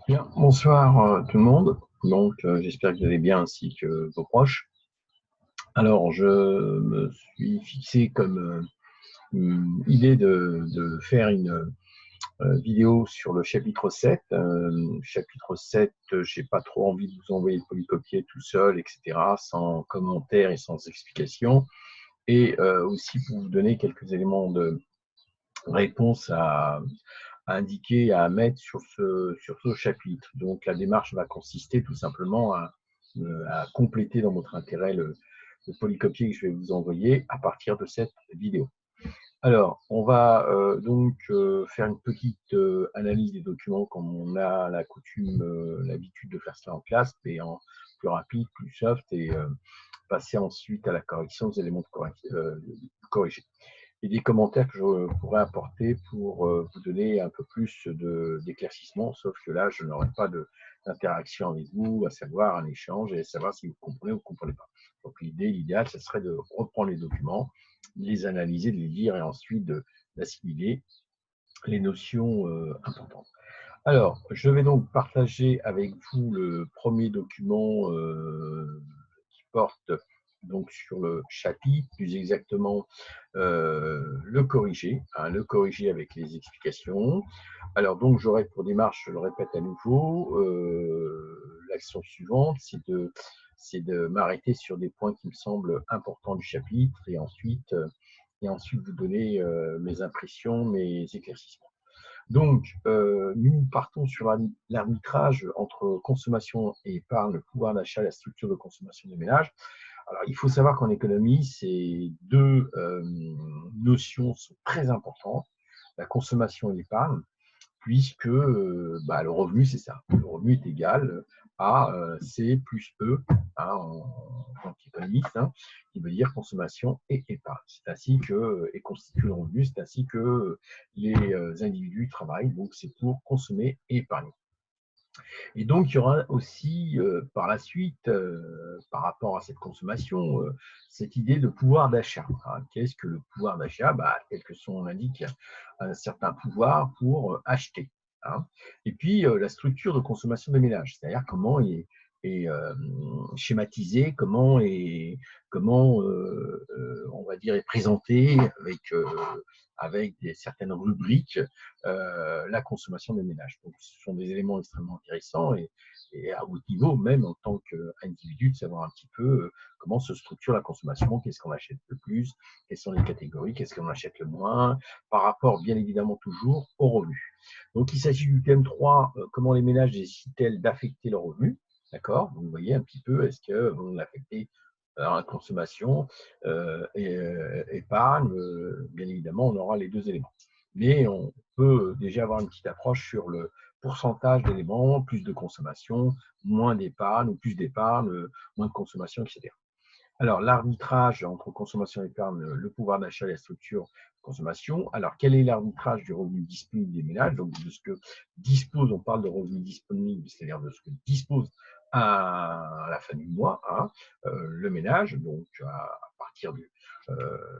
Bien, bonsoir tout le monde. Donc, j'espère que vous allez bien ainsi que vos proches. Alors, je me suis fixé comme idée de faire une vidéo sur le chapitre 7. Chapitre 7, je n'ai pas trop envie de vous envoyer le polycopier tout seul, etc., sans commentaires et sans explication. Et aussi pour vous donner quelques éléments de réponse à indiquer, à mettre sur ce chapitre. Donc, la démarche va consister tout simplement à compléter dans votre intérêt le polycopier que je vais vous envoyer à partir de cette vidéo. Alors, on va faire une petite analyse des documents comme on a la coutume, l'habitude de faire cela en classe, mais en plus rapide, plus soft, et passer ensuite à la correction des éléments corrigés et des commentaires que je pourrais apporter pour vous donner un peu plus d'éclaircissement, sauf que là, je n'aurai pas d'interaction avec vous, à savoir un échange et savoir si vous comprenez ou vous ne comprenez pas. Donc l'idéal, ce serait de reprendre les documents, de les analyser, de les lire et ensuite d'assimiler les notions importantes. Alors, je vais donc partager avec vous le premier document qui porte donc sur le chapitre, plus exactement le corrigé avec les explications. Alors donc j'aurai pour démarche, je le répète à nouveau, l'action suivante, c'est de m'arrêter sur des points qui me semblent importants du chapitre et ensuite vous donner mes impressions, mes éclaircissements. Donc, nous partons sur l'arbitrage entre consommation et épargne, le pouvoir d'achat et la structure de consommation des ménages. Alors, il faut savoir qu'en économie, ces deux notions sont très importantes, la consommation et l'épargne, puisque le revenu, c'est ça. Le revenu est égal à C plus E, hein, en tant qu'économiste, hein, qui veut dire consommation et épargne. C'est ainsi que est constitué le revenu, c'est ainsi que les individus travaillent, donc c'est pour consommer et épargner. Et donc, il y aura aussi par la suite, par rapport à cette consommation, cette idée de pouvoir d'achat. Qu'est-ce que le pouvoir d'achat? Tel que son nom l'indique, un certain pouvoir pour acheter. Hein. Et puis, la structure de consommation des ménages, c'est-à-dire comment est schématisé, comment on va dire, est présenté avec certaines rubriques la consommation des ménages. Donc, ce sont des éléments extrêmement intéressants et à haut niveau, même en tant qu'individu, de savoir un petit peu comment se structure la consommation, qu'est-ce qu'on achète le plus, quelles sont les catégories, qu'est-ce qu'on achète le moins, par rapport, bien évidemment, toujours aux revenus. Donc, il s'agit du thème 3, comment les ménages décident-ils d'affecter leurs revenus. D'accord. Vous voyez un petit peu, est-ce qu'ils vont l'affecter à la consommation et épargne, bien évidemment, on aura les deux éléments. Mais on peut déjà avoir une petite approche sur le pourcentage d'éléments, plus de consommation, moins d'épargne, ou plus d'épargne, moins de consommation, etc. Alors, l'arbitrage entre consommation et épargne, le pouvoir d'achat et la structure de consommation. Alors, quel est l'arbitrage du revenu disponible des ménages? Donc, de ce que dispose, on parle de revenu disponible, c'est-à-dire de ce que dispose à la fin du mois, hein, le ménage, donc partir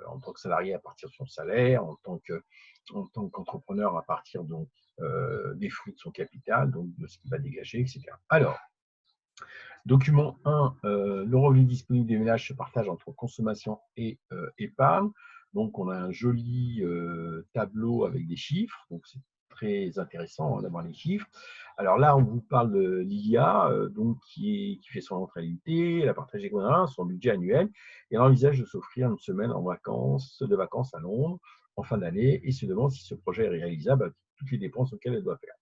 en tant que salarié, à partir de son salaire, en tant qu'entrepreneur, à partir des fruits de son capital, donc de ce qu'il va dégager, etc. Alors, document 1, le revenu disponible des ménages se partage entre consommation et épargne. Donc, on a un joli tableau avec des chiffres. Donc, c'est très intéressant d'avoir les chiffres. Alors là, on vous parle de l'IA, qui fait son entrée à l'unité, elle a partagé son budget annuel et elle envisage de s'offrir une semaine de vacances à Londres en fin d'année et se demande si ce projet est réalisable avec toutes les dépenses auxquelles elle doit faire.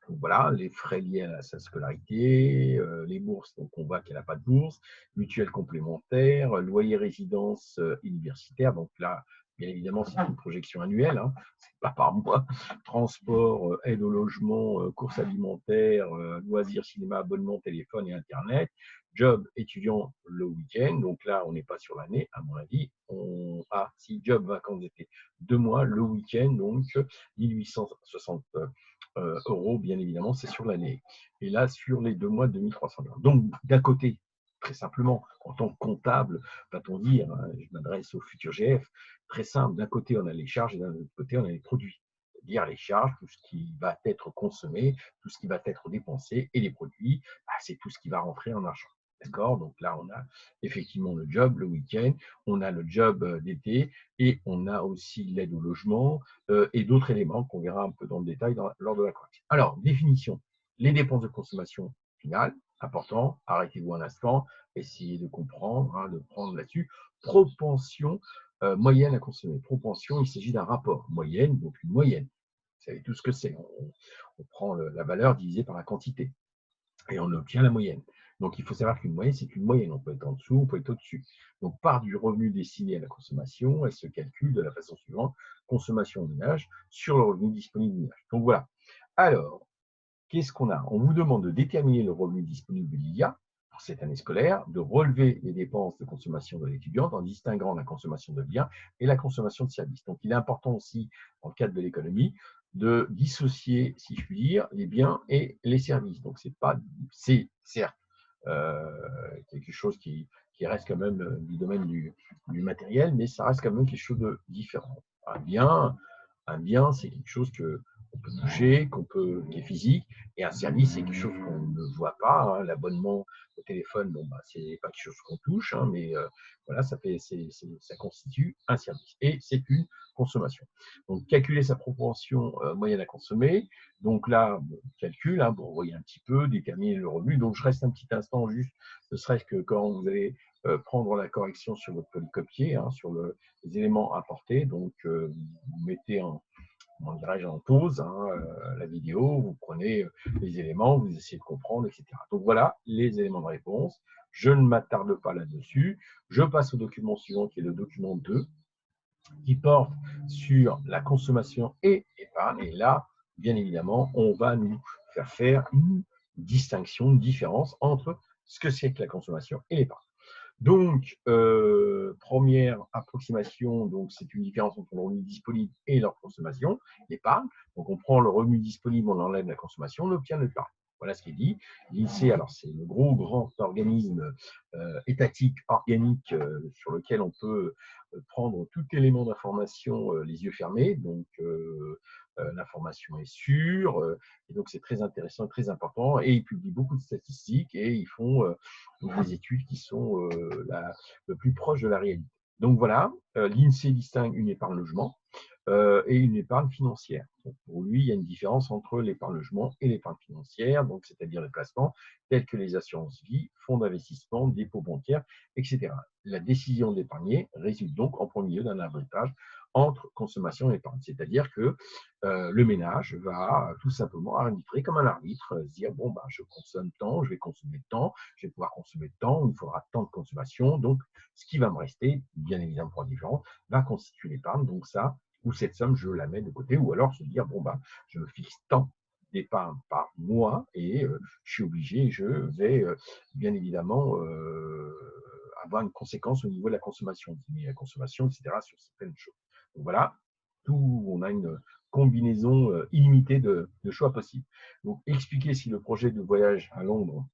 Donc voilà, les frais liés à sa scolarité, les bourses, donc on voit qu'elle n'a pas de bourse, mutuelle complémentaire, loyer résidence universitaire, donc là, bien évidemment, c'est une projection annuelle, hein, c'est pas par mois, transport, aide au logement, courses alimentaires, loisirs, cinéma, abonnement, téléphone et Internet, job étudiant le week-end, donc là, on n'est pas sur l'année, à mon avis, si job vacances d'été, 2 mois, le week-end, donc 1860 euros, bien évidemment, c'est sur l'année. Et là, sur les 2 mois, 2300 euros. Donc, d'un côté, très simplement, en tant que comptable, va-t-on dire, hein, je m'adresse au futur GF, très simple, d'un côté, on a les charges et d'un autre côté, on a les produits. c'est-à-dire les charges, tout ce qui va être consommé, tout ce qui va être dépensé, et les produits, c'est tout ce qui va rentrer en argent. D'accord? Donc là, on a effectivement le job le week-end, on a le job d'été, et on a aussi l'aide au logement et d'autres éléments qu'on verra un peu dans le détail lors de la correction. Alors, définition, les dépenses de consommation finale, important, arrêtez-vous un instant, essayez de comprendre, de prendre là-dessus. Propension moyenne à consommer. Propension, il s'agit d'un rapport. Moyenne, donc une moyenne. Vous savez tout ce que c'est. On prend la valeur divisée par la quantité et on obtient la moyenne. Donc, il faut savoir qu'une moyenne, c'est une moyenne. On peut être en dessous, on peut être au-dessus. Donc, part du revenu destiné à la consommation, elle se calcule de la façon suivante, consommation au ménage sur le revenu disponible du ménage. Donc, voilà. Alors, qu'est-ce qu'on a? On vous demande de déterminer le revenu disponible de l'IA pour cette année scolaire, de relever les dépenses de consommation de l'étudiante en distinguant la consommation de biens et la consommation de services. Donc, il est important aussi, dans le cadre de l'économie, de dissocier, si je puis dire, les biens et les services. Donc, c'est certes quelque chose qui reste quand même du domaine du matériel, mais ça reste quand même quelque chose de différent. Un bien, c'est quelque chose qu'on peut toucher, qui est physique, et un service, c'est quelque chose qu'on ne voit pas. L'abonnement au téléphone, bon, c'est pas quelque chose qu'on touche, mais voilà, ça constitue un service, et c'est une consommation. Donc, calculer sa proportion moyenne à consommer. Donc là, calcul, pour voyez un petit peu, déterminer le revenu. Donc, je reste un petit instant juste, ne serait-ce que quand vous allez prendre la correction sur votre polycopier, sur les éléments apportés. Donc, vous mettez en pause la vidéo, vous prenez les éléments, vous essayez de comprendre, etc. Donc voilà les éléments de réponse. Je ne m'attarde pas là-dessus. Je passe au document suivant qui est le document 2, qui porte sur la consommation et l'épargne. Et là, bien évidemment, on va nous faire une distinction, une différence entre ce que c'est que la consommation et l'épargne. Donc, première approximation, donc c'est une différence entre le revenu disponible et leur consommation, l'épargne. Donc, on prend le revenu disponible, on enlève la consommation, on obtient l'épargne. Voilà ce qui est dit. L'INSEE, alors c'est le grand organisme étatique, organique, sur lequel on peut prendre tout élément d'information les yeux fermés. Donc, l'information est sûre, et donc c'est très intéressant et très important. Et ils publient beaucoup de statistiques et ils font des études qui sont le plus proche de la réalité. Donc voilà, l'INSEE distingue une épargne logement et une épargne financière. Donc pour lui, il y a une différence entre l'épargne logement et l'épargne financière, donc c'est-à-dire les placements tels que les assurances vie, fonds d'investissement, dépôts bancaires, etc. La décision d'épargner résulte donc en premier lieu d'un arbitrage entre consommation et épargne. C'est-à-dire que le ménage va tout simplement arbitrer comme un arbitre, se dire, bon, je consomme tant, je vais consommer tant, je vais pouvoir consommer tant, il me faudra tant de consommation, donc ce qui va me rester, bien évidemment pour la différence, va constituer l'épargne, donc ça, ou cette somme, je la mets de côté, ou alors se dire, bon, je me fixe tant d'épargne par mois et je suis obligé, je vais bien évidemment avoir une conséquence au niveau de la consommation, diminuer la consommation, etc. sur certaines choses. Donc voilà, on a une combinaison illimitée de choix possibles. Donc, expliquer si le projet de voyage à Londres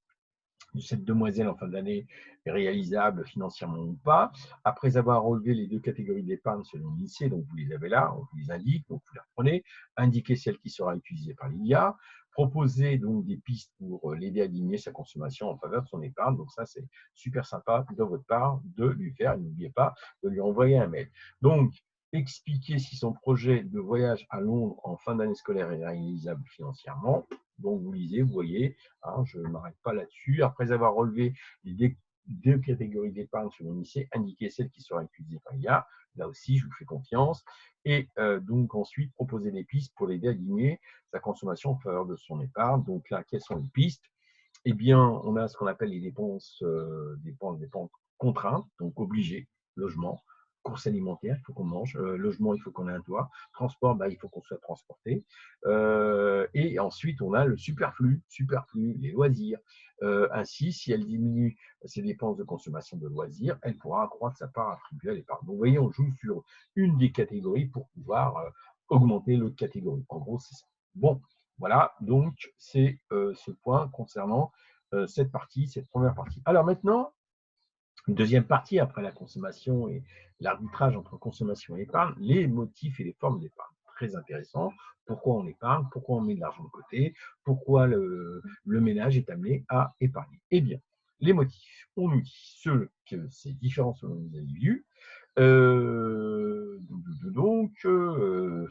de cette demoiselle en fin d'année est réalisable financièrement ou pas. Après avoir relevé les deux catégories d'épargne selon l'INSEE, donc vous les avez là, on vous les indique, donc vous les reprenez, indiquez celle qui sera utilisée par l'IA, proposer donc des pistes pour l'aider à diminuer sa consommation en faveur de son épargne. Donc ça, c'est super sympa de votre part de lui faire. N'oubliez pas de lui envoyer un mail. Donc, expliquer si son projet de voyage à Londres en fin d'année scolaire est réalisable financièrement. Donc, vous lisez, vous voyez, je ne m'arrête pas là-dessus. Après avoir relevé les deux catégories d'épargne selon l'INSEE, indiquez celle qui sera utilisée par l'IA. Là aussi, je vous fais confiance. Et donc, ensuite, proposer des pistes pour l'aider à diminuer sa consommation en faveur de son épargne. Donc là, quelles sont les pistes? Eh bien, on a ce qu'on appelle les dépenses contraintes, donc obligées, logement, courses alimentaires, il faut qu'on mange, logement, il faut qu'on ait un toit, transport, il faut qu'on soit transporté. Et ensuite, on a le superflu, les loisirs. Ainsi, si elle diminue ses dépenses de consommation de loisirs, elle pourra accroître sa part attribuée à l'épargne. Donc, vous voyez, on joue sur une des catégories pour pouvoir augmenter l'autre catégorie. En gros, c'est ça. Bon, voilà, donc c'est ce point concernant cette première partie. Alors maintenant, une deuxième partie, après la consommation et l'arbitrage entre consommation et épargne, les motifs et les formes d'épargne. très intéressant. Pourquoi on épargne, pourquoi on met de l'argent de côté, pourquoi le ménage est amené à épargner. Eh bien, les motifs, on nous dit que c'est différent selon les individus.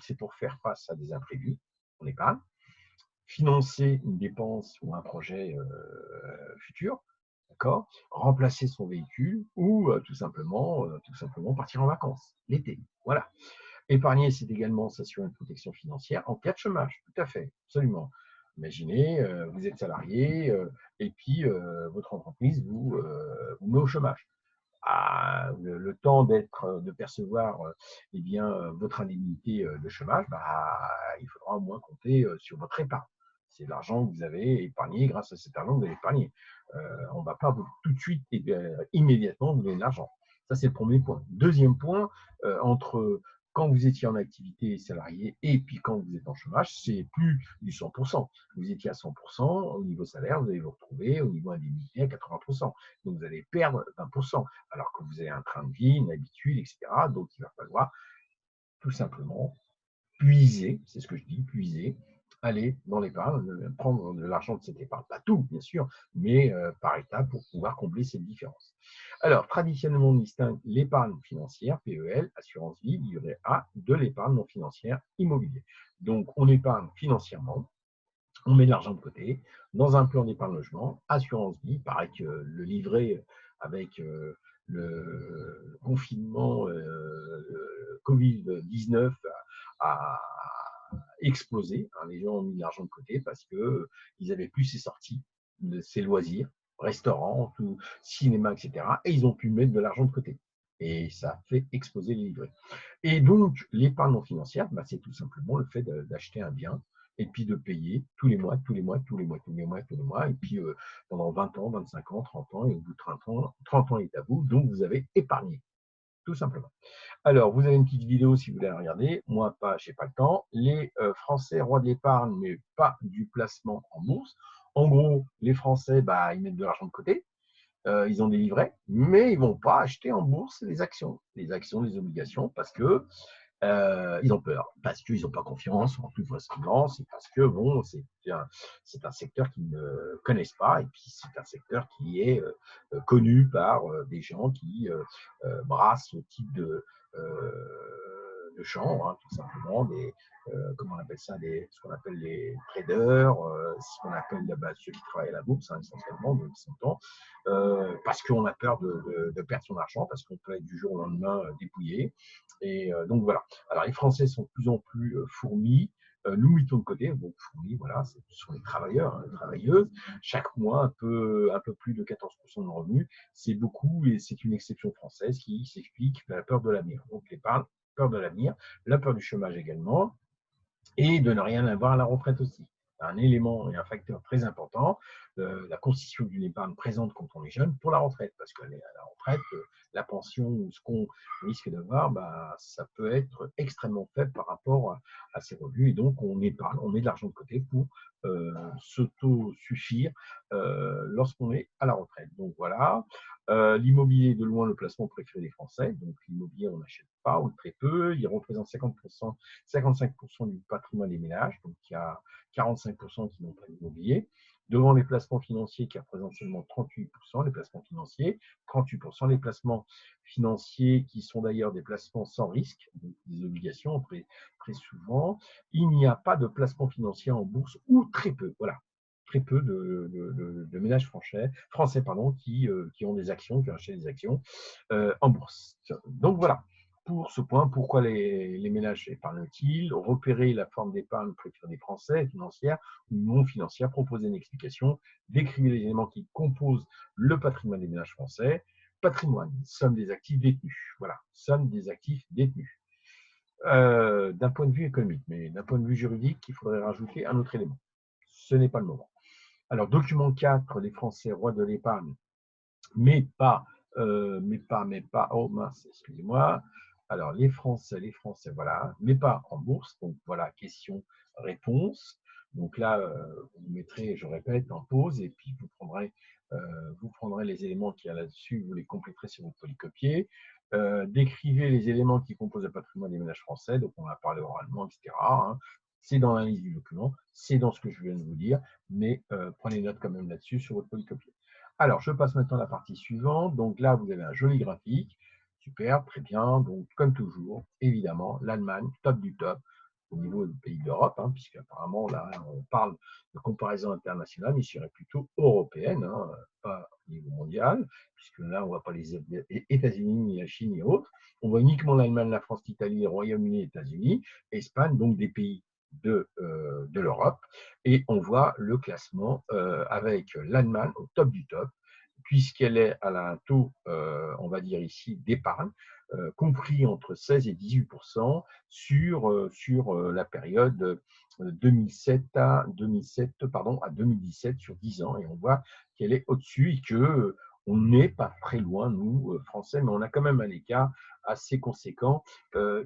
C'est pour faire face à des imprévus, on épargne, financer une dépense ou un projet futur, d'accord, remplacer son véhicule ou tout simplement partir en vacances l'été. Voilà. Épargner, c'est également s'assurer une protection financière en cas de chômage. Tout à fait, absolument. Imaginez, vous êtes salarié et puis votre entreprise vous met au chômage. Le temps de percevoir eh bien, votre indemnité de chômage, il faudra au moins compter sur votre épargne. C'est l'argent que vous avez épargné grâce à cet argent que vous avez épargné. On ne va pas tout de suite, immédiatement, vous donner de l'argent. Ça, c'est le premier point. Deuxième point, entre quand vous étiez en activité salariée et puis quand vous êtes en chômage, c'est plus du 100%. Vous étiez à 100%, au niveau salaire, vous allez vous retrouver au niveau indemnité à 80%. Donc, vous allez perdre 20%, alors que vous avez un train de vie, une habitude, etc. Donc, il va falloir tout simplement puiser, c'est ce que je dis, puiser, aller dans l'épargne, prendre de l'argent de cette épargne. Pas tout, bien sûr, mais par étapes pour pouvoir combler cette différence. Alors, traditionnellement, on distingue l'épargne financière, PEL, assurance vie, livret A, de l'épargne non financière, immobilier. Donc, on épargne financièrement, on met de l'argent de côté dans un plan d'épargne logement, assurance vie. Pareil que le livret avec le confinement Covid-19 a explosé. Les gens ont mis de l'argent de côté parce qu'ils n'avaient plus ces sorties, ces loisirs, restaurants, tout, cinéma, etc. Et ils ont pu mettre de l'argent de côté. Et ça a fait exploser les livrets. Et donc, l'épargne non financière, c'est tout simplement le fait d'acheter un bien et puis de payer tous les mois, tous les mois, tous les mois, tous les mois, tous les mois, et puis pendant 20 ans, 25 ans, 30 ans, et au bout de 30 ans est à vous, donc vous avez épargné, tout simplement. Alors, vous avez une petite vidéo si vous voulez la regarder, moi pas, je n'ai pas le temps. Les Français, rois de l'épargne, mais pas du placement en bourse. En gros, les Français, ils mettent de l'argent de côté, ils ont des livrets, mais ils ne vont pas acheter en bourse les actions, les obligations, parce que ils ont peur, parce qu'ils n'ont pas confiance en toute vraisemblance, et parce que bon, c'est un secteur qu'ils ne connaissent pas, et puis c'est un secteur qui est connu par des gens qui brassent ce type de champs, tout simplement, comment on appelle ça, ce qu'on appelle les traders, ce qu'on appelle ceux qui travaillent à la bourse, essentiellement, de temps, parce qu'on a peur de perdre son argent, parce qu'on peut être du jour au lendemain dépouillé. Et donc voilà. Alors les Français sont de plus en plus fourmis. Nous mettons de côté, donc fourmis, voilà, ce sont les travailleurs, les travailleuses. Chaque mois, un peu plus de 14% de revenus, c'est beaucoup et c'est une exception française qui s'explique par la peur de l'avenir. Donc l'épargne, peur de l'avenir, la peur du chômage également, et de ne rien avoir à la retraite aussi. Un élément et un facteur très important, la constitution d'une épargne présente quand on est jeune pour la retraite, parce qu'à la retraite, la pension ou ce qu'on risque d'avoir, ça peut être extrêmement faible par rapport à ses revenus, et donc on épargne, on met de l'argent de côté pour s'auto-suffire lorsqu'on est à la retraite. Donc voilà, l'immobilier est de loin le placement préféré des Français, donc l'immobilier on n'achète pas ou très peu, il représente 55% du patrimoine des ménages, donc il y a 45% qui n'ont pas d'immobilier. Devant les placements financiers qui représentent seulement 38%, les placements financiers, 38% les placements financiers qui sont d'ailleurs des placements sans risque, donc des obligations très, très souvent. Il n'y a pas de placement financier en bourse ou très peu, voilà. Très peu de ménages français qui ont des actions, qui ont acheté des actions en bourse. Donc voilà pour ce point, pourquoi les ménages épargnent-ils, repérer la forme d'épargne préférée des Français, financière ou non financière, proposer une explication, décrire les éléments qui composent le patrimoine des ménages français. Patrimoine, somme des actifs détenus. Voilà, somme des actifs détenus. D'un point de vue économique, mais d'un point de vue juridique, il faudrait rajouter un autre élément. Ce n'est pas le moment. Alors, document 4, les Français rois de l'épargne, mais pas, oh mince, excusez-moi. Alors, les Français, voilà, mais pas en bourse. Donc, voilà, question-réponse. Donc là, vous mettrez, je répète, en pause et puis vous prendrez les éléments qu'il y a là-dessus, vous les compléterez sur votre polycopier. Décrivez les éléments qui composent le patrimoine des ménages français, donc on a parlé oralement, etc. Hein. C'est dans la liste du document, c'est dans ce que je viens de vous dire, mais prenez note quand même là-dessus sur votre polycopier. Alors, je passe maintenant à la partie suivante. Donc là, vous avez un joli graphique. Super, très bien. Donc, comme toujours, évidemment, l'Allemagne, top du top au niveau des pays d'Europe, hein, puisque apparemment, là, on parle de comparaison internationale, mais je dirais plutôt européenne, hein, pas au niveau mondial, puisque là, on ne voit pas les États-Unis, ni la Chine, ni autres. On voit uniquement l'Allemagne, la France, l'Italie, le Royaume-Uni, les États-Unis, Espagne, donc des pays de l'Europe. Et on voit le classement avec l'Allemagne au top du top, puisqu'elle est à un taux, on va dire ici, d'épargne, compris entre 16 et 18% sur la période 2007 à 2017 sur 10 ans. Et on voit qu'elle est au-dessus et que on n'est pas très loin, nous, Français, mais on a quand même un écart assez conséquent.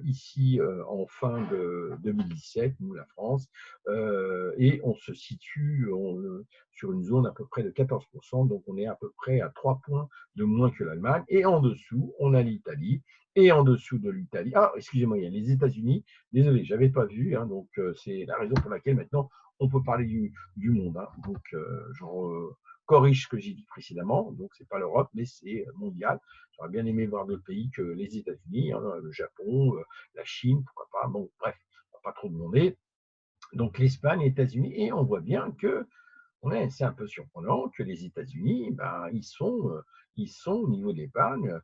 Ici, en fin de 2017, nous, la France, et on se situe sur une zone à peu près de 14%, donc on est à peu près à 3 points de moins que l'Allemagne. Et en dessous, on a l'Italie. Et en dessous de l'Italie, excusez-moi, il y a les États-Unis. Désolé, je n'avais pas vu, hein, donc c'est la raison pour laquelle maintenant on peut parler du monde. Hein. Donc, je corrige ce que j'ai dit précédemment. Donc, ce n'est pas l'Europe, mais c'est mondial. J'aurais bien aimé voir d'autres pays que les États-Unis, hein, le Japon, la Chine, pourquoi pas. Bon, bref, on ne va pas trop demander. Donc, l'Espagne, les États-Unis, et on voit bien que c'est un peu surprenant que les États-Unis, ils sont au niveau de l'épargne,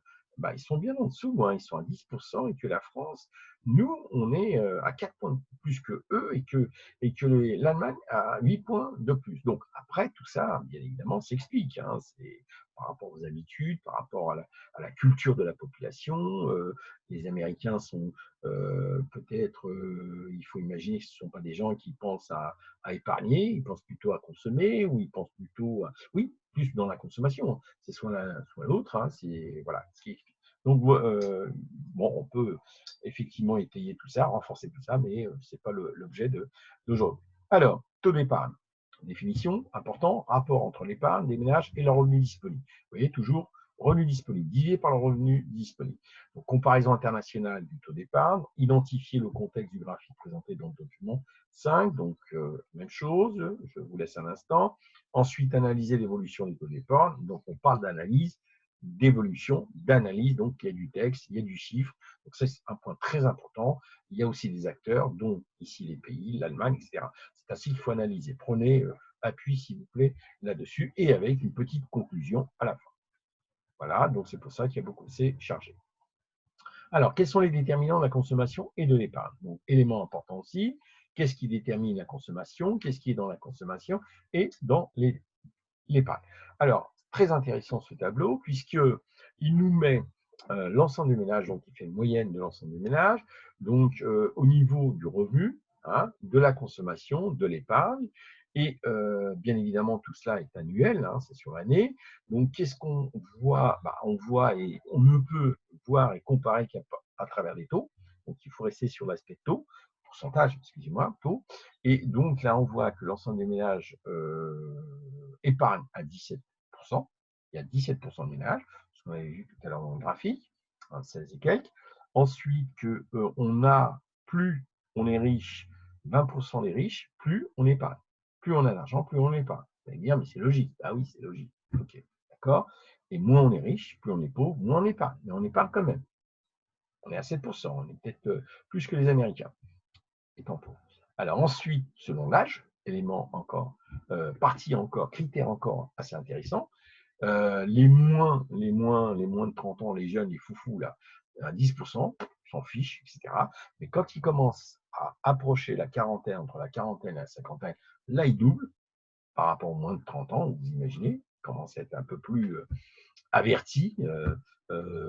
ils sont bien en dessous, hein, ils sont à 10%, et que la France, nous, on est à 4 points de plus que eux, et que l'Allemagne a 8 points de plus. Donc après, tout ça, bien évidemment, s'explique. Hein, c'est par rapport aux habitudes, par rapport à la culture de la population. Les Américains sont peut-être, il faut imaginer que ce ne sont pas des gens qui pensent à épargner, ils pensent plutôt à consommer, ou ils pensent plutôt, oui, plus dans la consommation. C'est soit l'un, soit l'autre. Hein, c'est voilà ce qui explique. Donc, bon, on peut effectivement étayer tout ça, renforcer tout ça, mais ce n'est pas l'objet d'aujourd'hui. Alors, taux d'épargne. Définition, important, rapport entre l'épargne des ménages et leur revenu disponible. Vous voyez, toujours revenu disponible, divisé par le revenu disponible. Donc, comparaison internationale du taux d'épargne, identifier le contexte du graphique présenté dans le document 5, donc même chose, je vous laisse un instant. Ensuite, analyser l'évolution des taux d'épargne. Donc, on parle d'analyse, d'évolution, d'analyse. Donc, il y a du texte, il y a du chiffre. Donc, ça, c'est un point très important. Il y a aussi des acteurs, dont ici les pays, l'Allemagne, etc. C'est ainsi qu'il faut analyser. Prenez appui, s'il vous plaît, là-dessus, et avec une petite conclusion à la fin. Voilà, donc c'est pour ça qu'il y a beaucoup, c'est chargé. Alors, quels sont les déterminants de la consommation et de l'épargne? Donc, élément important aussi, qu'est-ce qui détermine la consommation? Qu'est-ce qui est dans la consommation et dans l'épargne? Alors, très intéressant ce tableau, puisqu'il nous met l'ensemble des ménages, donc il fait une moyenne de l'ensemble des ménages, donc au niveau du revenu, hein, de la consommation, de l'épargne, et bien évidemment, tout cela est annuel, hein, c'est sur l'année. Donc, qu'est-ce qu'on voit? On voit et on ne peut voir et comparer qu'à travers les taux. Donc, il faut rester sur l'aspect taux, pourcentage, excusez-moi, taux. Et donc, là, on voit que l'ensemble des ménages épargnent à 17%. Il y a 17% de ménages, ce qu'on avait vu tout à l'heure dans le graphique, 16 et quelques. Ensuite, on a, plus on est riche, 20% des riches, plus on épargne. Plus on a d'argent, plus on épargne. Vous allez dire, mais c'est logique. Ah oui, c'est logique. Ok, d'accord. Et moins on est riche, plus on est pauvre, moins on épargne. Mais on épargne quand même. On est à 7%. On est peut-être plus que les Américains, étant pauvres. Alors ensuite, selon l'âge, élément encore, partie encore, critère encore assez intéressant, les moins de 30 ans, les jeunes, les foufous, là, à 10%, s'en fichent, etc. Mais quand ils commencent à approcher la quarantaine, entre la quarantaine et la cinquantaine, là, ils doublent par rapport aux moins de 30 ans, vous imaginez, ils commencent à être un peu plus avertis,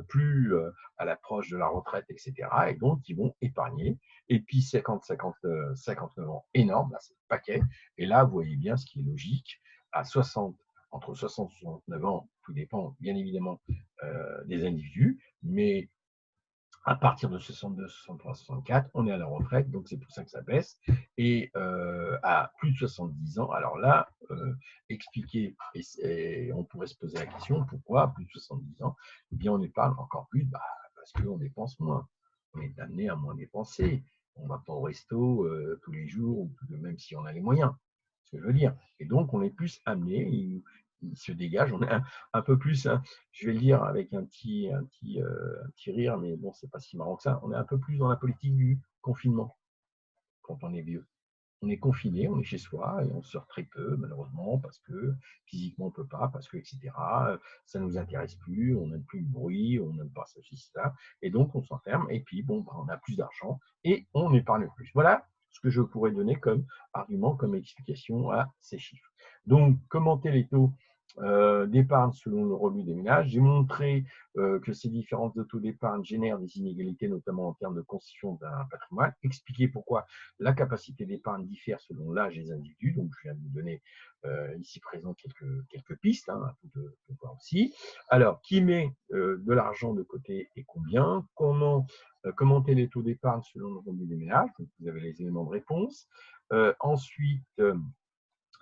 plus à l'approche de la retraite, etc. Et donc, ils vont épargner. Et puis, 59 ans, énorme, là, c'est le paquet. Et là, vous voyez bien ce qui est logique, entre 60 et 69 ans, tout dépend bien évidemment des individus, mais à partir de 62, 63, 64, on est à la retraite, donc c'est pour ça que ça baisse. Et à plus de 70 ans, alors là, expliquer, et on pourrait se poser la question, pourquoi à plus de 70 ans, eh bien on épargne encore plus, parce qu'on dépense moins. On est amené à moins dépenser. On ne va pas au resto tous les jours, même si on a les moyens. Ce que je veux dire. Et donc, on est plus amené, il se dégage, on est un peu plus, hein, je vais le dire avec un petit rire, mais bon, c'est pas si marrant que ça, on est un peu plus dans la politique du confinement quand on est vieux. On est confiné, on est chez soi et on sort très peu, malheureusement, parce que physiquement on ne peut pas, parce que, etc. Ça ne nous intéresse plus, on n'aime plus le bruit, on n'aime pas ceci, cela. Et donc on s'enferme, et puis bon, on a plus d'argent et on épargne plus. Voilà ce que je pourrais donner comme argument, comme explication à ces chiffres. Donc, commenter les taux d'épargne selon le revenu des ménages. J'ai montré que ces différences de taux d'épargne génèrent des inégalités, notamment en termes de constitution d'un patrimoine. Expliquer pourquoi la capacité d'épargne diffère selon l'âge des individus. Donc, je viens de vous donner ici présent quelques pistes, hein, à tout de voir aussi. Alors, qui met de l'argent de côté et combien? Comment commenter les taux d'épargne selon le revenu des ménages? Donc, vous avez les éléments de réponse. Ensuite,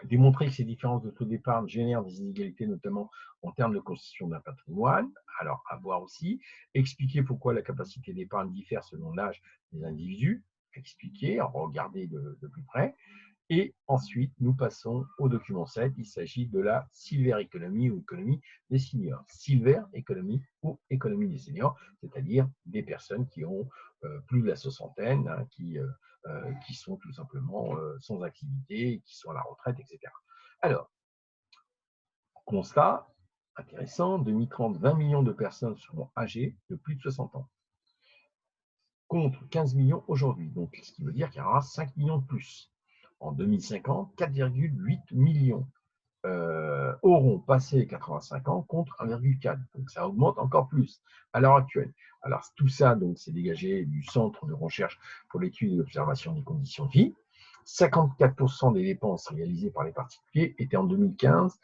démontrer que ces différences de taux d'épargne génèrent des inégalités, notamment en termes de constitution d'un patrimoine. Alors, à voir aussi. Expliquer pourquoi la capacité d'épargne diffère selon l'âge des individus. Expliquer, regarder de plus près. Et ensuite, nous passons au document 7. Il s'agit de la Silver Economy ou économie des seniors. Silver Economy ou économie des seniors, c'est-à-dire des personnes qui ont plus de la soixantaine, hein, qui sont tout simplement sans activité, qui sont à la retraite, etc. Alors, constat intéressant, 2030, 20 millions de personnes seront âgées de plus de 60 ans, contre 15 millions aujourd'hui. Donc, ce qui veut dire qu'il y aura 5 millions de plus. En 2050, 4,8 millions auront passé les 85 ans contre 1,4. Donc ça augmente encore plus à l'heure actuelle. Alors tout ça, donc, c'est dégagé du Centre de recherche pour l'étude et l'observation des conditions de vie. 54% des dépenses réalisées par les particuliers étaient en 2015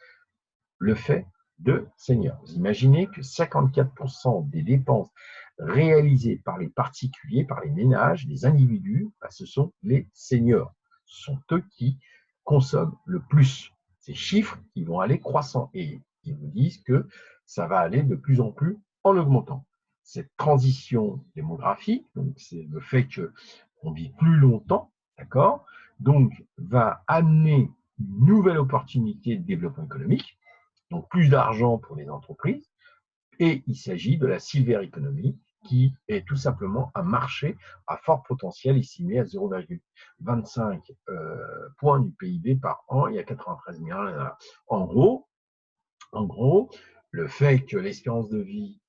le fait de seniors. Vous imaginez que 54% des dépenses réalisées par les particuliers, par les ménages, les individus, ce sont les seniors. Ce sont eux qui consomment le plus. Ces chiffres qui vont aller croissant et ils vous disent que ça va aller de plus en plus en augmentant. Cette transition démographique, donc c'est le fait qu'on vit plus longtemps, d'accord, donc va amener une nouvelle opportunité de développement économique, donc plus d'argent pour les entreprises, et il s'agit de la Silver Economy, qui est tout simplement un marché à fort potentiel estimé à 0,25 points du PIB par an. Il y a 93 milliards. En gros, le fait que l'espérance de vie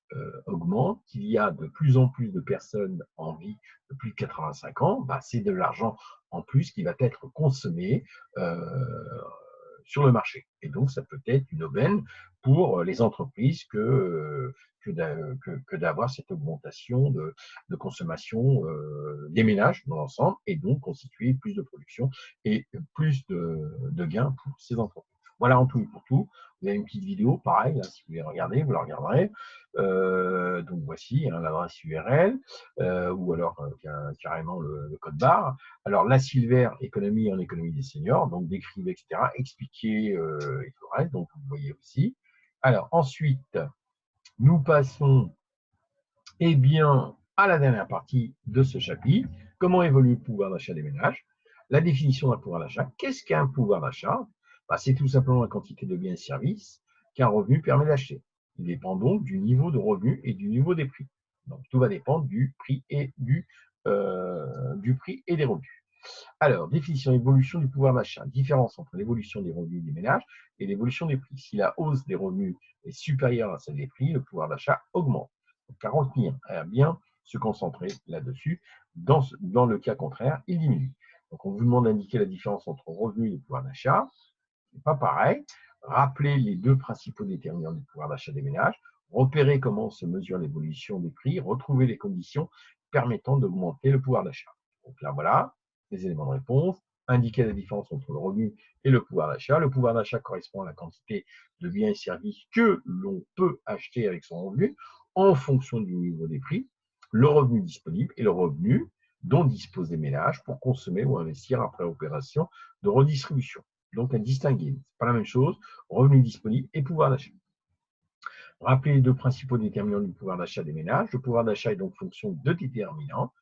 augmente, qu'il y a de plus en plus de personnes en vie de plus de 85 ans, c'est de l'argent en plus qui va être consommé sur le marché. Et donc, ça peut être une aubaine pour les entreprises que d'avoir cette augmentation de consommation des ménages dans l'ensemble et donc constituer plus de production et plus de gains pour ces entreprises. Voilà en tout et pour tout. Vous avez une petite vidéo, pareil, là, si vous voulez regarder, vous la regarderez. Donc voici l'adresse URL ou alors carrément le code barre. Alors la Silver Economy en économie des seniors, donc décrivez, etc., expliquer et tout le reste, donc vous voyez aussi. Alors ensuite, nous passons à la dernière partie de ce chapitre. Comment évolue le pouvoir d'achat des ménages? La définition d'un pouvoir d'achat. Qu'est-ce qu'un pouvoir d'achat? C'est tout simplement la quantité de biens et services qu'un revenu permet d'acheter. Il dépend donc du niveau de revenu et du niveau des prix. Donc tout va dépendre du prix et des revenus. Alors, définition, évolution du pouvoir d'achat. Différence entre l'évolution des revenus des ménages et l'évolution des prix. Si la hausse des revenus est supérieure à celle des prix, le pouvoir d'achat augmente. Donc, à retenir, à bien se concentrer là-dessus. Dans le cas contraire, il diminue. Donc, on vous demande d'indiquer la différence entre revenus et pouvoir d'achat. Ce n'est pas pareil. Rappelez les deux principaux déterminants du pouvoir d'achat des ménages. Repérer comment se mesure l'évolution des prix. Retrouver les conditions permettant d'augmenter le pouvoir d'achat. Donc là, voilà les éléments de réponse. Indiquer la différence entre le revenu et le pouvoir d'achat. Le pouvoir d'achat correspond à la quantité de biens et services que l'on peut acheter avec son revenu en fonction du niveau des prix. Le revenu disponible et le revenu dont disposent les ménages pour consommer ou investir après opération de redistribution. Donc, à distinguer. Ce n'est pas la même chose, revenu disponible et pouvoir d'achat. Rappelez les deux principaux déterminants du pouvoir d'achat des ménages. Le pouvoir d'achat est donc fonction de deux déterminants.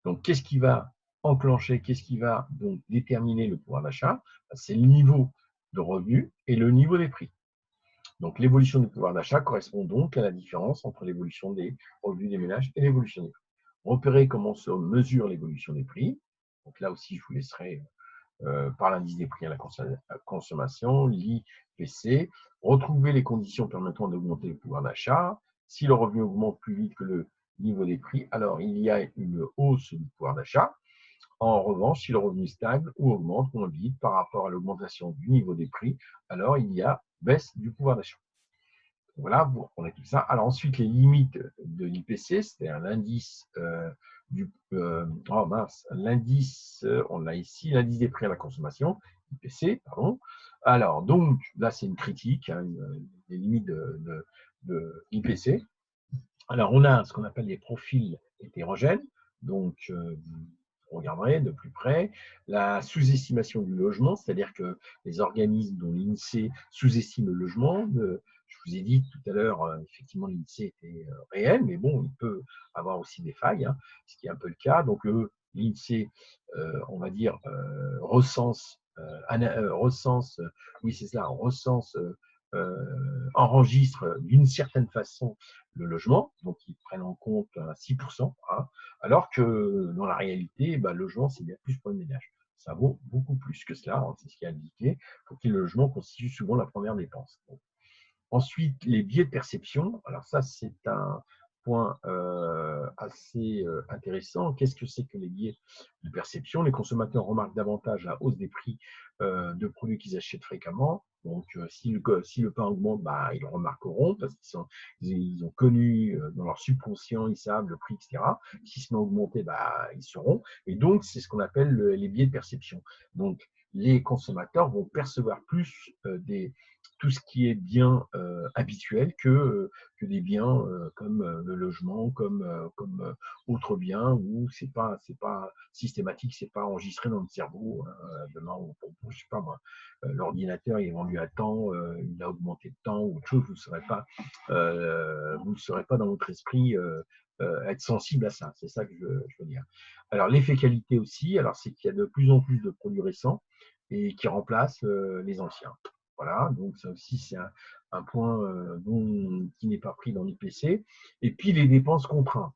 Donc, qu'est-ce qui va enclencher, qu'est-ce qui va donc déterminer le pouvoir d'achat? C'est le niveau de revenu et le niveau des prix. Donc, l'évolution du pouvoir d'achat correspond donc à la différence entre l'évolution des revenus des ménages et l'évolution des prix. Repérez comment se mesure l'évolution des prix. Donc là aussi, je vous laisserai par l'indice des prix à la consommation, l'IPC. Retrouver les conditions permettant d'augmenter le pouvoir d'achat. Si le revenu augmente plus vite que le niveau des prix, alors il y a une hausse du pouvoir d'achat. En revanche, si le revenu stagne ou augmente moins vite par rapport à l'augmentation du niveau des prix, alors il y a baisse du pouvoir d'achat. Voilà, vous reprenez tout ça. Alors ensuite, les limites de l'IPC, c'est l'indice l'indice, on a ici l'indice des prix à la consommation, IPC, pardon. Alors, donc, là, c'est une critique, hein, des limites de l'IPC. Alors, on a ce qu'on appelle les profils hétérogènes. Donc, vous regarderez de plus près la sous-estimation du logement, c'est-à-dire que les organismes dont l'INSEE sous-estime le logement, je vous ai dit tout à l'heure, effectivement, l'INSEE était réel, mais bon, il peut avoir aussi des failles, hein, ce qui est un peu le cas. Donc, l'INSEE, on va dire, recense, oui, c'est ça, recense, enregistre d'une certaine façon le logement, donc ils prennent en compte 6%, hein, alors que dans la réalité, le logement, c'est bien plus pour le ménage. Ça vaut beaucoup plus que cela, hein, c'est ce qui est indiqué, pour que le logement constitue souvent la première dépense. Bon. Ensuite, les biais de perception. Alors ça, c'est un point assez intéressant. Qu'est-ce que c'est que les biais de perception? Les consommateurs remarquent davantage la hausse des prix de produits qu'ils achètent fréquemment. Donc, si le pain augmente, ils le remarqueront parce qu'ils ont connu dans leur subconscient, ils savent le prix, etc. Si se met à augmenter, ils sauront. Et donc, c'est ce qu'on appelle les biais de perception. Donc, les consommateurs vont percevoir plus tout ce qui est bien habituel que des biens comme le logement, comme autres biens où c'est pas systématique, c'est pas enregistré dans le cerveau. Demain, je sais pas moi, l'ordinateur est vendu à temps, il a augmenté de temps ou autre chose, vous ne serez pas dans votre esprit être sensible à ça. C'est ça que je veux dire. Alors l'effet qualité aussi, alors c'est qu'il y a de plus en plus de produits récents et qui remplacent les anciens. Voilà, donc ça aussi, c'est un point qui n'est pas pris dans l'IPC. Et puis, les dépenses contraintes.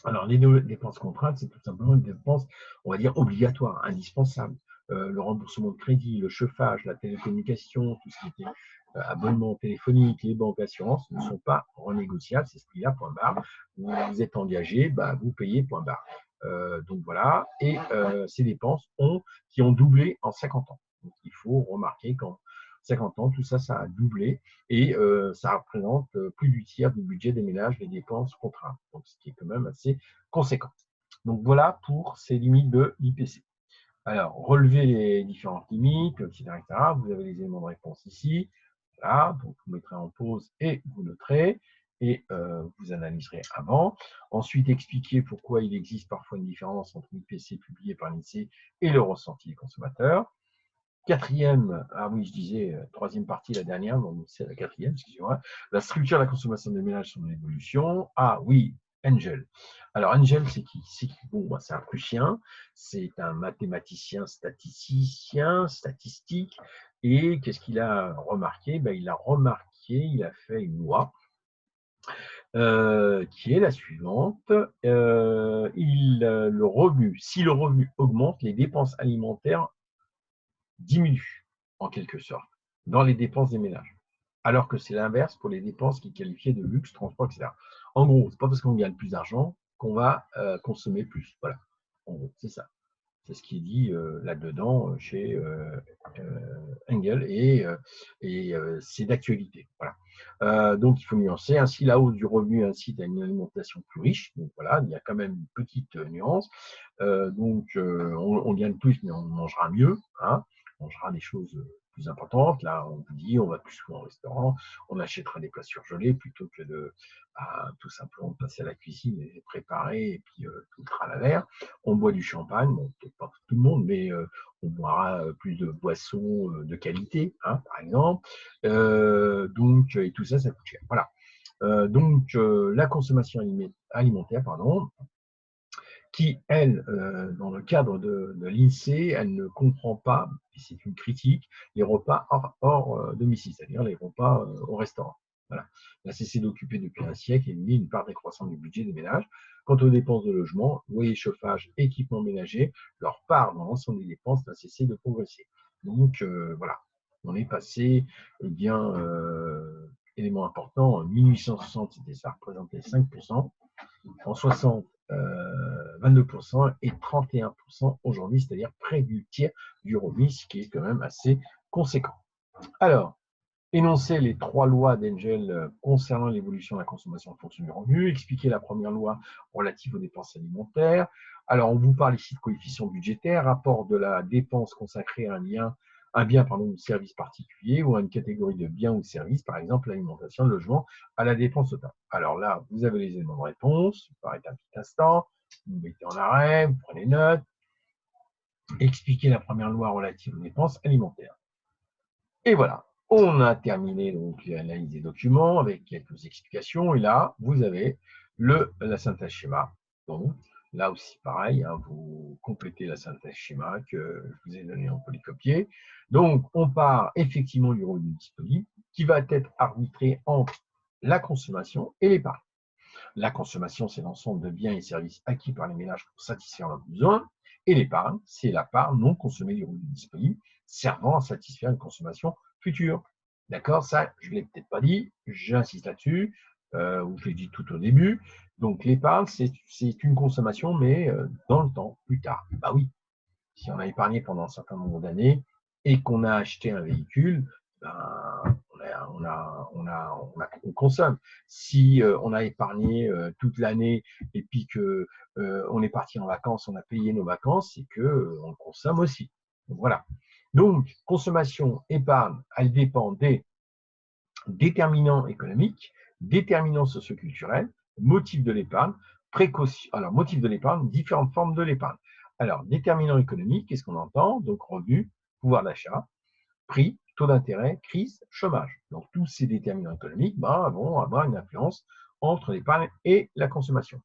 Alors, les dépenses contraintes, c'est tout simplement une dépense, on va dire, obligatoire, indispensable. Le remboursement de crédit, le chauffage, la télécommunication, tout ce qui était abonnement téléphonique, les banques, assurances ne sont pas renégociables, c'est ce prix-là, point barre. Vous êtes engagé, vous payez, point barre. Donc voilà, et ces dépenses qui ont doublé en 50 ans. Donc, il faut remarquer qu'en 50 ans, tout ça, ça a doublé et ça représente plus du tiers du budget des ménages, les dépenses contraintes, donc ce qui est quand même assez conséquent. Donc voilà pour ces limites de l'IPC. Alors, relevez les différentes limites, etc., etc. Vous avez les éléments de réponse ici. Voilà, donc vous mettrez en pause et vous noterez et vous analyserez avant. Ensuite, expliquer pourquoi il existe parfois une différence entre l'IPC publié par l'INSEE et le ressenti des consommateurs. Quatrième, je disais, troisième partie, la dernière, donc c'est la quatrième, excusez-moi. La structure de la consommation des ménages, son évolution. Ah oui, Engel. Alors, Engel, c'est qui? Bon, c'est un Prussien, c'est un mathématicien, statistique. Et qu'est-ce qu'il a remarqué? Il a fait une loi qui est la suivante. Si le revenu augmente, les dépenses alimentaires diminue, en quelque sorte, dans les dépenses des ménages. Alors que c'est l'inverse pour les dépenses qui qualifiaient de luxe, transport, etc. En gros, c'est pas parce qu'on gagne plus d'argent qu'on va consommer plus. Voilà. En gros, c'est ça. C'est ce qui est dit là-dedans chez Engel et c'est d'actualité. Voilà. Donc, il faut nuancer. Ainsi, la hausse du revenu incite à une alimentation plus riche. Donc, voilà, il y a quand même une petite nuance. On gagne plus, mais on mangera mieux. Hein, on mangera des choses plus importante. Là, on vous dit, on va plus souvent au restaurant, on achètera des plats surgelés plutôt que de tout simplement passer à la cuisine et les préparer et puis tout le tralala. On boit du champagne, bon, peut-être pas tout le monde, mais on boira plus de boissons de qualité, hein, par exemple. Donc, et tout ça, ça coûte cher. Voilà. Donc, la consommation alimentaire, pardon, qui, elle, dans le cadre de l'INSEE, elle ne comprend pas, et c'est une critique, les repas hors domicile, c'est-à-dire les repas au restaurant. Voilà. Elle a cessé d'occuper depuis un siècle et demi une part décroissante du budget des ménages. Quant aux dépenses de logement, loyer, chauffage, équipement ménager, leur part dans l'ensemble des dépenses n'a cessé de progresser. Donc, voilà, on est passé, eh bien, élément important, en 1860, ça représentait 5%, en 60, 22% et 31% aujourd'hui, c'est-à-dire près du tiers du revenu, ce qui est quand même assez conséquent. Alors, énoncer les 3 lois d'Engel concernant l'évolution de la consommation en fonction du revenu, expliquer la première loi relative aux dépenses alimentaires. Alors, on vous parle ici de coefficient budgétaire, rapport de la dépense consacrée à un bien ou service particulier ou à une catégorie de biens ou services, par exemple l'alimentation, le logement, à la dépense totale. Alors là, vous avez les éléments de réponse, vous arrêtez un petit instant, vous mettez en arrêt, vous prenez note, expliquez la première loi relative aux dépenses alimentaires. Et voilà, on a terminé donc l'analyse des documents avec quelques explications. Et là, vous avez la synthèse schéma. Donc, là aussi, pareil, hein, vous complétez la synthèse schéma que je vous ai donné en polycopier. Donc, on part effectivement du revenu disponible qui va être arbitré entre la consommation et l'épargne. La consommation, c'est l'ensemble de biens et services acquis par les ménages pour satisfaire leurs besoins. Et l'épargne, c'est la part non consommée du revenu disponible servant à satisfaire une consommation future. D'accord? Ça, je ne l'ai peut-être pas dit, j'insiste là-dessus, ou je l'ai dit tout au début. Donc, l'épargne, c'est une consommation, mais dans le temps, plus tard. Bah oui, si on a épargné pendant un certain nombre d'années et qu'on a acheté un véhicule, ben, on consomme. Si on a épargné toute l'année et puis que on est parti en vacances, on a payé nos vacances, c'est que on consomme aussi. Donc, voilà. Donc, consommation, épargne, elle dépend des déterminants économiques, déterminants socioculturels, motifs de l'épargne, précaution. Alors, motifs de l'épargne, différentes formes de l'épargne. Alors, déterminants économiques, qu'est-ce qu'on entend? Donc, revenu, pouvoir d'achat, prix, taux d'intérêt, crise, chômage. Donc, tous ces déterminants économiques vont avoir une influence entre l'épargne et la consommation.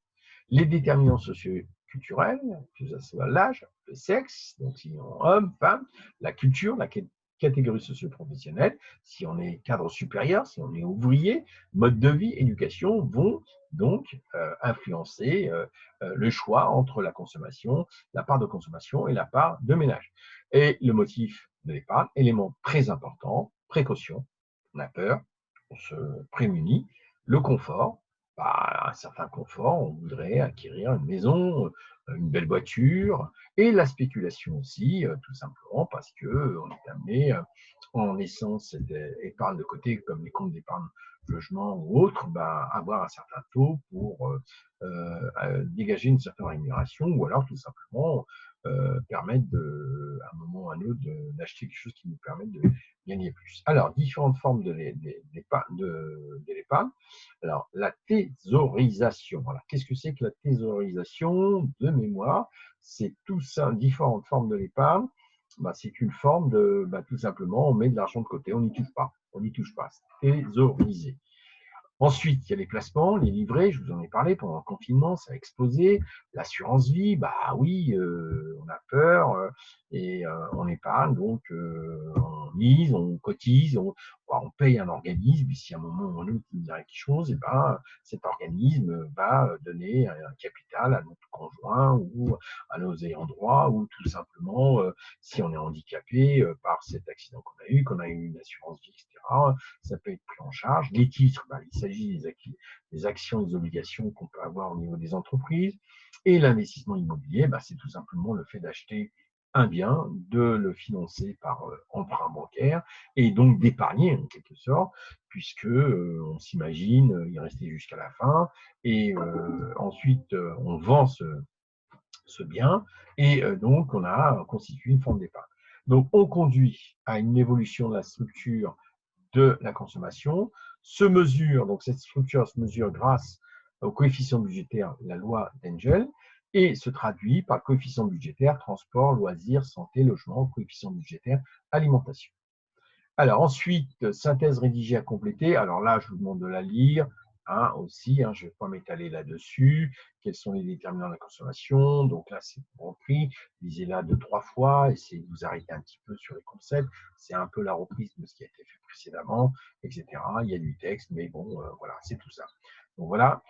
Les déterminants socioculturels, que ce soit l'âge, le sexe, donc si on est homme, femme, la culture, la catégorie socio-professionnelle, si on est cadre supérieur, si on est ouvrier, mode de vie, éducation, vont donc influencer le choix entre la consommation, la part de consommation et la part de ménage. Et le motif de l'épargne, élément très important, précaution, on a peur, on se prémunit, le confort, un certain confort, on voudrait acquérir une maison, une belle voiture, et la spéculation aussi, tout simplement parce qu'on est amené, en laissant cette épargne de côté, comme les comptes d'épargne logement ou autres, avoir un certain taux pour dégager une certaine rémunération, ou alors tout simplement permettre à un moment ou à un autre d'acheter quelque chose qui nous permette de gagner plus. Alors, différentes formes de l'épargne. Alors, la thésaurisation. Voilà. Qu'est-ce que c'est que la thésaurisation de mémoire? C'est tout ça, différentes formes de l'épargne. C'est une forme de, tout simplement, on met de l'argent de côté, on n'y touche pas. On n'y touche pas. C'est thésauriser. Ensuite, il y a les placements, les livrets, je vous en ai parlé pendant le confinement, ça a explosé. L'assurance vie, oui, on a peur et on épargne, donc on mise, on cotise, on paye un organisme, et si à un moment ou un autre il y a quelque chose, cet organisme va donner un capital à notre conjoint ou à nos ayants droit, ou tout simplement, si on est handicapé par cet accident qu'on a eu une assurance vie, etc., ça peut être pris en charge. Les titres, il s'agit des actions, des obligations qu'on peut avoir au niveau des entreprises. Et l'investissement immobilier, c'est tout simplement le fait d'acheter un bien, de le financer par emprunt bancaire et donc d'épargner en quelque sorte, puisque on s'imagine y rester jusqu'à la fin et ensuite on vend ce bien et donc on a constitué une forme d'épargne. Donc, on conduit à une évolution de la structure de la consommation, se mesure, donc cette structure se mesure grâce au coefficient budgétaire, la loi d'Engel, et se traduit par coefficient budgétaire, transport, loisirs, santé, logement, coefficient budgétaire, alimentation. Alors ensuite, synthèse rédigée à compléter. Alors là, je vous demande de la lire aussi. Je ne vais pas m'étaler là-dessus. Quels sont les déterminants de la consommation? Donc là, c'est repris. Lisez-la 2-3 fois. Essayez de vous arrêter un petit peu sur les concepts. C'est un peu la reprise de ce qui a été fait précédemment, etc. Il y a du texte, mais bon, voilà, c'est tout ça. Donc voilà.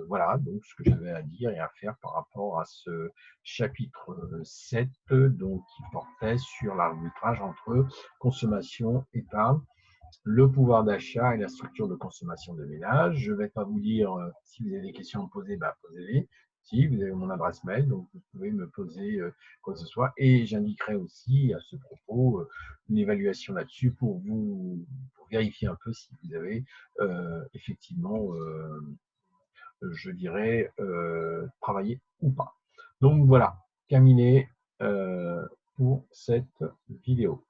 Voilà donc ce que j'avais à dire et à faire par rapport à ce chapitre 7 donc, qui portait sur l'arbitrage entre consommation, épargne, le pouvoir d'achat et la structure de consommation des ménages. Je ne vais pas vous dire, si vous avez des questions à me poser, posez-les. Si vous avez mon adresse mail, donc vous pouvez me poser quoi que ce soit. Et j'indiquerai aussi à ce propos une évaluation là-dessus pour vérifier un peu si vous avez effectivement, je dirais, travaillé ou pas. Donc voilà, terminé pour cette vidéo.